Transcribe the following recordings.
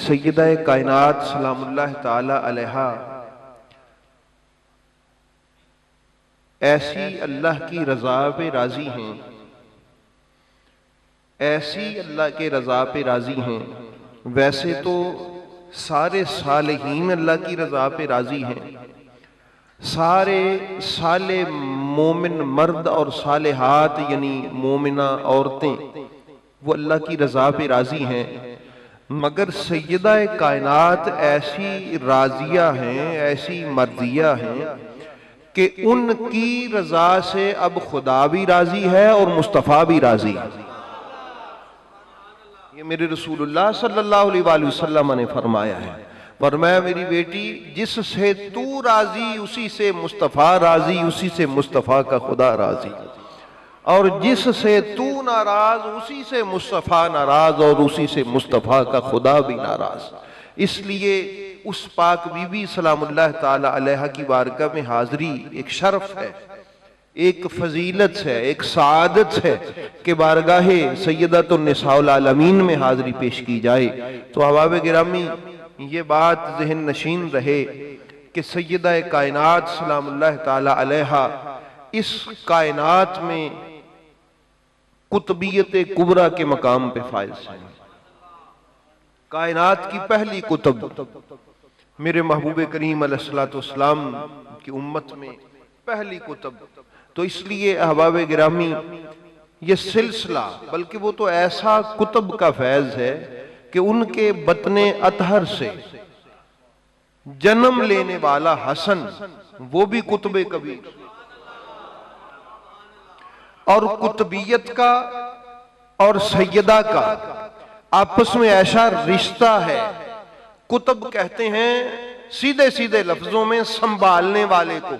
सैयदा कायनात सलामुल्लाह ताला अलैहा ऐसी अल्लाह की रजा पे राजी हैं, ऐसी अल्लाह के रजा पे राजी हैं। वैसे तो सारे सालेहीन अल्लाह की रजा पे राजी हैं, सारे साले मोमिन मर्द और सालेहात यानी मोमिना औरतें वो अल्लाह की रजा पे राजी हैं, मगर सैयदा कायनात ऐसी राजिया हैं, ऐसी मर्जिया हैं कि उनकी रजा से अब खुदा भी राजी है और मुस्तफ़ा भी राजी है। ये मेरे रसूलुल्लाह सल्लल्लाहु अलैहि वसल्लम ने फरमाया है, फरमाया मेरी बेटी जिससे तू राजी उसी से मुस्तफ़ा राजी, उसी से मुस्तफ़ा का खुदा राजी, और जिससे तू नाराज उसी से मुस्तफ़ा नाराज और उसी से मुस्तफ़ा का खुदा भी नाराज। इसलिए उस पाक बीबी सलामुल्लाह ताला अलैहा की बारगाह में हाजिरी एक शर्फ है, एक फजीलत है, एक सादत है कि बारगाहे सैयदतुन निसाउल आलमीन में हाजिरी पेश की जाए। तो अहबाब गिरामी ये बात ज़हन नशीन रहे कि सैयदा कायनात सलामुल्लाह ताला अलैहा इस कायनात में कुतबियत कुबरा के मकाम पे फाइज हैं। कायनात की पहली कुतब मेरे महबूब करीम अलैहिस्सलाम की उम्मत में पहली कुतब। तो इसलिए अहबाब गिरामी ये सिलसिला, बल्कि वो तो ऐसा कुतब का फैज है कि उनके बतने अतहर से जन्म लेने वाला हसन वो भी कुतबे कबीर, और कुतबियत का और सैयदा का आपस में ऐसा रिश्ता है। कुतब कहते हैं सीधे सीधे लफ्जों में संभालने वाले को।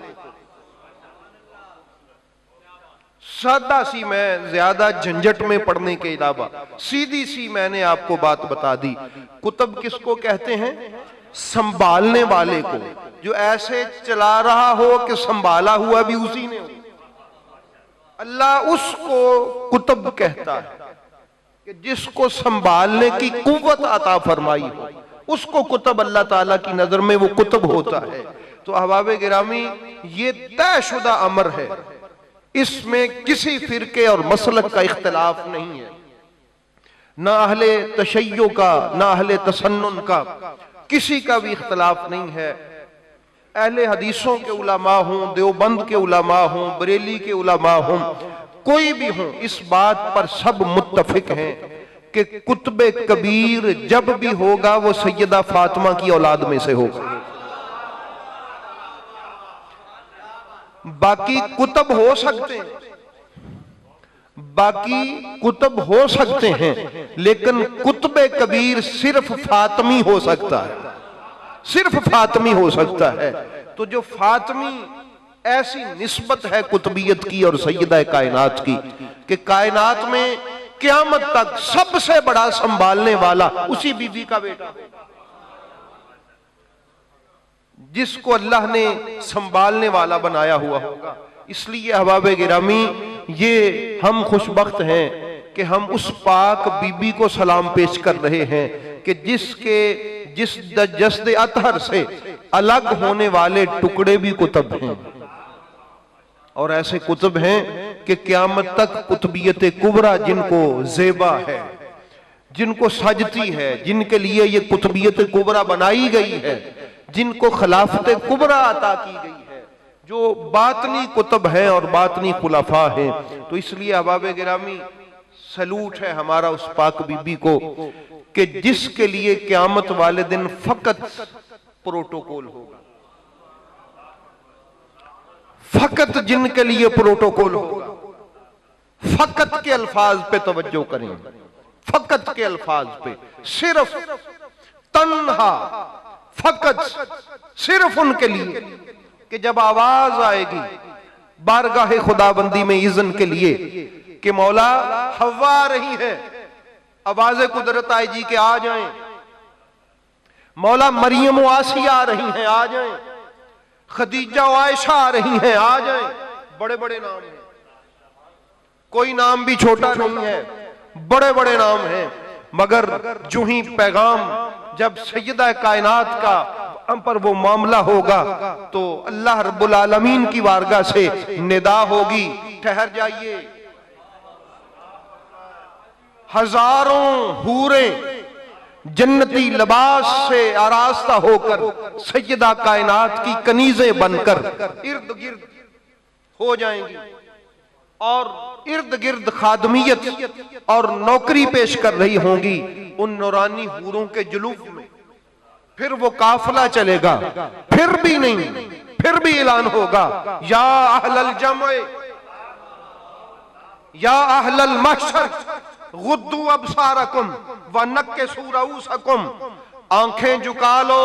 सादा सी मैं ज्यादा झंझट में पड़ने के अलावा सीधी सी मैंने आपको बात बता दी। कुतब किसको कहते हैं? संभालने वाले को, जो ऐसे चला रहा हो कि संभाला हुआ भी उसी ने हो। अल्लाह उसको कुतब कहता है कि जिसको संभालने की कुव्वत अता फरमाई हो, उसको कुतब अल्लाह ताला की नजर में वो कुतब होता है। तो अहबाब गिरामी ये तयशुदा अमर है, इसमें किसी फिरके और मसलक का इख्तिलाफ नहीं है, ना अहले तशय्यो का ना अहले तसन्नुन का, किसी का भी इख्तिलाफ नहीं है। अहले हदीसों के उलमा हों, देवबंद के उलमा हों, बरेली के उलमा हों, कोई भी हों, इस बात पर सब मुत्तफिक हैं कि कुतबे कबीर जब भी होगा वो सैयदा फातिमा की औलाद में से होगा। बाकी कुतब हो सकते हैं, बाकी कुतब हो सकते हैं, लेकिन कुतबे कबीर सिर्फ फातिमी हो सकता है, सिर्फ फातिमी हो सकता है। तो जो फातिमी ऐसी निस्बत है कुतबियत की और सैयदा कायनात की कि कायनात में क़यामत तक सबसे बड़ा संभालने वाला उसी बीबी का बेटा, जिसको अल्लाह ने संभालने वाला बनाया हुआ होगा। इसलिए अहबाब गिरामी ये हम खुशबख्त हैं कि हम उस पाक बीबी को सलाम पेश कर रहे हैं कि जिस जस्द अतहर से अलग होने वाले टुकड़े भी कुतब हैं, और ऐसे कुतब हैं कि क़यामत तक कुतबियत कुबरा जिनको ज़ेबा है, जिनको सजती है, जिनके लिए ये कुतबियत कुबरा बनाई गई है, जिनको खिलाफत कुबरा अता की गई है, जो बातनी कुतब हैं और बातनी खुलाफा हैं। तो इसलिए अहबाब गिरामी सलूट है हमारा उस पाक बीबी को कि जिसके लिए क़यामत वाले दिन फकत प्रोटोकॉल होगा, फकत जिनके लिए प्रोटोकॉल होगा। फकत के अल्फाज पे तवज्जो करें, फकत के अल्फाज पे, सिर्फ तन्हा फकत सिर्फ उनके लिए कि जब आवाज आएगी बारगाह खुदाबंदी में इज़्न के लिए कि मौला हवा आ रही है, आवाज़े कुदरत आई जी के आ जाएं, मौला मरियम व आसिया आ रही हैं आ जाएं, खदीजा व आयशा आ रही हैं आ जाएं। बड़े बड़े नाम हैं, कोई नाम भी छोटा नहीं है, बड़े बड़े नाम हैं, मगर जो ही पैगाम जब सैयदा कायनात का हम पर वो मामला होगा तो अल्लाह रब्बुल आलमीन की वारगा से निदा होगी, ठहर जाइए। हजारों हूरें जन्नती लिबास से आरास्ता होकर सैयदा कायनात की कनीजें बनकर इर्द गिर्द हो जाएंगी और इर्द गिर्द खादमियत और नौकरी पेश कर रही होंगी उन नूरानी हूरों के जुलूफ में। फिर वो काफिला चलेगा, फिर भी नहीं, फिर भी ऐलान होगा, या अहलल जम, या अहलल महशर गुद्दू अबसारकुम व नक्किसू रऊसकुम, आंखें झुका लो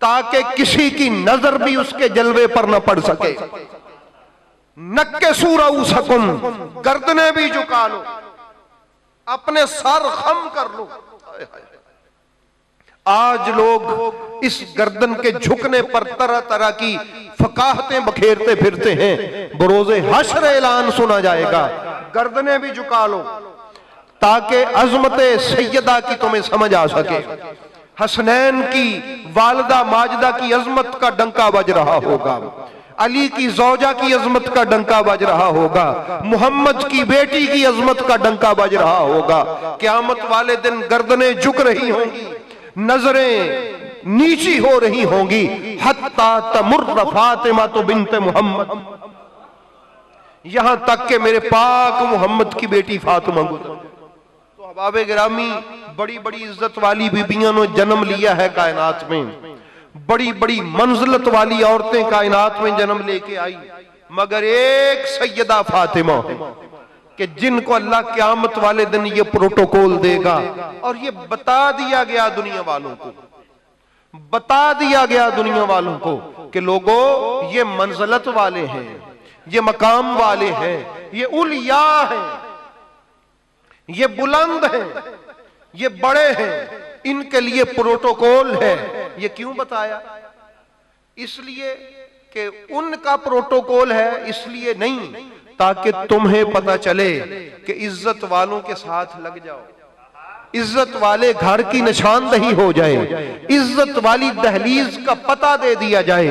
ताकि किसी की नजर भी उसके जलवे पर न पड़ सके। नक्किसू रऊसकुम, गर्दनें भी झुका लो, अपने सर खम कर लो। आज लोग इस गर्दन के झुकने पर तरह तरह की फकाहतें बखेरते फिरते हैं। बरोज़े हश्र ऐलान सुना जाएगा, गर्दनें भी झुका लो ताकि अजमत सैयदा की तुम्हें समझ आ सके। हसनैन की वालिदा माजिदा की अजमत का डंका बज रहा होगा, अली की जौजा की अजमत का डंका बज रहा होगा, मोहम्मद की बेटी की अजमत का डंका बज रहा होगा। क़यामत वाले दिन गर्दनें झुक रही होंगी, नजरें नीची हो रही होंगी। हत्ता तमुर्र फातिमा तो बिन्ते मोहम्मद, यहां तक के मेरे पाक मोहम्मद की बेटी फातिमा गुजर। तो अहबाब गिरामी, बड़ी बड़ी इज्जत वाली बीबियों ने जन्म लिया है कायनात में, बड़ी बड़ी मंजिलत वाली औरतें कायनात में जन्म लेके आई, मगर एक सैयदा फातिमा कि जिनको अल्लाह क़यामत वाले दिन ये प्रोटोकॉल देगा। और ये बता दिया गया दुनिया वालों को, बता दिया गया दुनिया वालों को कि लोगों ये मंजिलत वाले हैं, ये मकाम वाले हैं, ये उलिया हैं, ये बुलंद हैं, ये बड़े हैं, इनके लिए प्रोटोकॉल है। ये क्यों बताया? इसलिए कि उनका प्रोटोकॉल है, इसलिए नहीं ताकि तुम्हें पता चले कि इज्जत वालों के साथ लग जाओ, इज्जत वाले घर की निशानदही हो जाए, इज्जत वाली दहलीज का पता दे दिया जाए,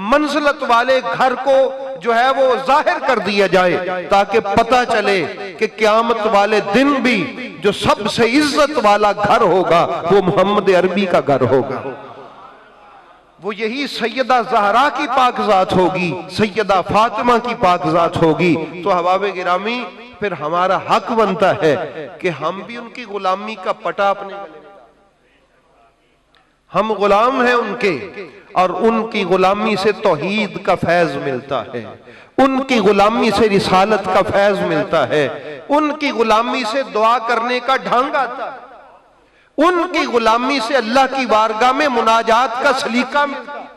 मंजिलत वाले घर को जो है वो जाहिर कर दिया जाए, ताकि पता चले कि क़यामत वाले दिन भी जो सबसे इज्जत वाला घर होगा वो मोहम्मद अरबी का घर होगा। वो यही सैयदा ज़हरा की पाकज़ात होगी, सैयदा फातिमा की पाकज़ात होगी। तो अहबाब गिरामी, फिर हमारा हक बनता है कि हम भी उनकी गुलामी का पटा अपने गले में, हम गुलाम हैं उनके, और उनकी गुलामी से तौहीद का फैज मिलता है, उनकी गुलामी से रिसालत का फैज मिलता है, उनकी गुलामी से दुआ करने का ढंग आता है, उनकी गुलामी से अल्लाह की बारगाह में मुनाजात का सलीका मिलता है,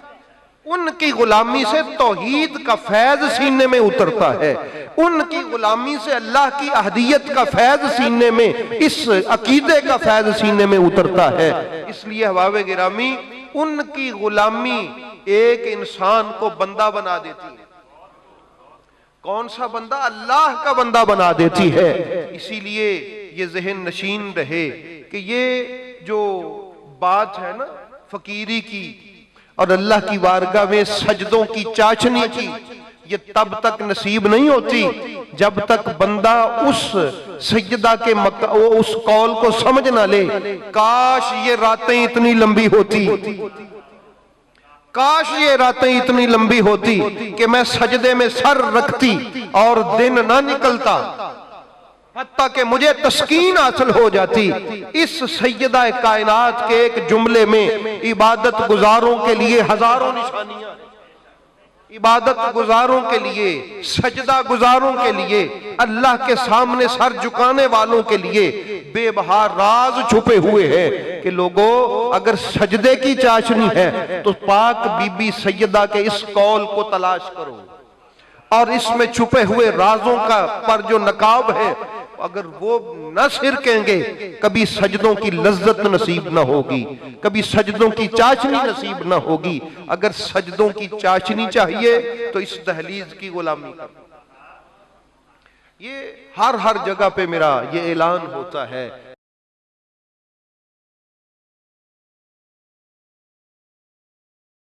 उनकी गुलामी से तौहीद का फैज सीने में उतरता है, उनकी गुलामी से अल्लाह की अहदियत का फैज सीने में, इस अकीदे का फैज सीने में उतरता है। इसलिए अहबाब गिरामी, उनकी गुलामी एक इंसान को बंदा बना देती है। कौन सा बंदा? अल्लाह का बंदा बना देती है। इसीलिए ये ज़हन नशीन रहे कि ये जो बात है ना फकीरी की और अल्लाह की बारगाह में सजदों की चाशनी की, ये तब तक नसीब नहीं होती जब तक बंदा उस सजदा के उस कौल को समझ ना ले। काश ये रातें इतनी लंबी होती, काश ये रातें इतनी लंबी होती कि मैं सजदे में सर रखती और दिन ना निकलता, हत्ता कि मुझे तस्कीन हासिल हो जाती। इस सैयदा कायनात के एक जुमले में इबादत गुजारों के लिए हजारों निशानियां, इबादत गुजारों के लिए, सजदा गुजारों के लिए, अल्लाह के सामने सर झुकाने वालों के लिए बेबहार राज छुपे हुए हैं कि लोगों, अगर सजदे की चाशनी है तो पाक बीबी सैयदा के इस कौल को तलाश करो, और इसमें छुपे हुए राजों का पर जो नकाब है, अगर वो न सिरकेंगे कभी सजदों की लज्जत नसीब न होगी, कभी सजदों की चाशनी नसीब न होगी। अगर सजदों की चाशनी चाहिए तो इस दहलीज की गुलामी करो। ये हर जगह पे मेरा ये ऐलान होता है